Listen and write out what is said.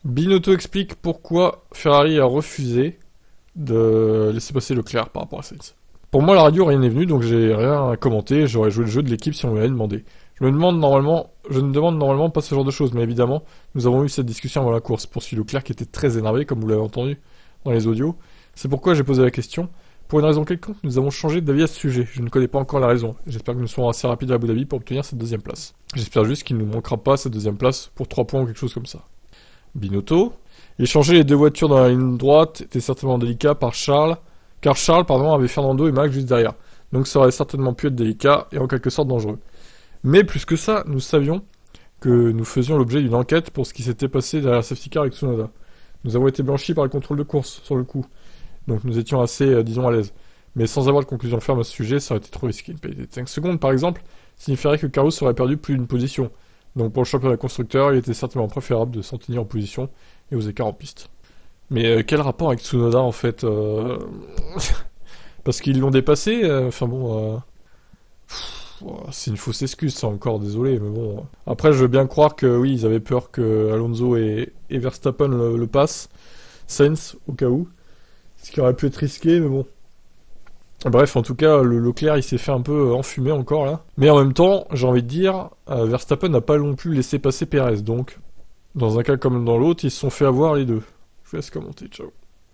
Binotto explique pourquoi Ferrari a refusé de laisser passer Leclerc par rapport à Sainz. Pour moi, la radio, rien n'est venu, donc j'ai rien à commenter. J'aurais joué le jeu de l'équipe si on m'avait demandé. Je ne demande normalement pas ce genre de choses, mais évidemment, nous avons eu cette discussion avant la course. Poursuit Leclerc qui était très énervé, comme vous l'avez entendu dans les audios. C'est pourquoi j'ai posé la question. Pour une raison quelconque, nous avons changé d'avis à ce sujet. Je ne connais pas encore la raison. J'espère que nous serons assez rapides à Abu Dhabi pour obtenir cette deuxième place. J'espère juste qu'il ne nous manquera pas cette deuxième place pour 3 points ou quelque chose comme ça. Binotto. Échanger les deux voitures dans la ligne droite était certainement délicat car Charles avait Fernando et Max juste derrière. Donc ça aurait certainement pu être délicat et en quelque sorte dangereux. Mais plus que ça, nous savions que nous faisions l'objet d'une enquête pour ce qui s'était passé derrière la safety car avec Tsunoda. Nous avons été blanchis par le contrôle de course, sur le coup. Donc nous étions assez, disons, à l'aise. Mais sans avoir de conclusion ferme à ce sujet, ça aurait été trop risqué. Une pénalité de 5 secondes, par exemple, signifierait que Carlos aurait perdu plus d'une position. Donc pour le championnat constructeur, il était certainement préférable de s'en tenir en position et aux écarts en piste. Mais quel rapport avec Tsunoda, en fait Parce qu'ils l'ont dépassé, c'est une fausse excuse, ça encore, désolé, mais bon. Après, je veux bien croire que oui, ils avaient peur que Alonso et Verstappen le passent. Sainz, au cas où. Ce qui aurait pu être risqué, mais bon. Bref, en tout cas, le Leclerc, il s'est fait un peu enfumer encore, là. Mais en même temps, j'ai envie de dire, Verstappen n'a pas non plus laissé passer Perez, donc, dans un cas comme dans l'autre, ils se sont fait avoir les deux. Je vous laisse commenter, ciao.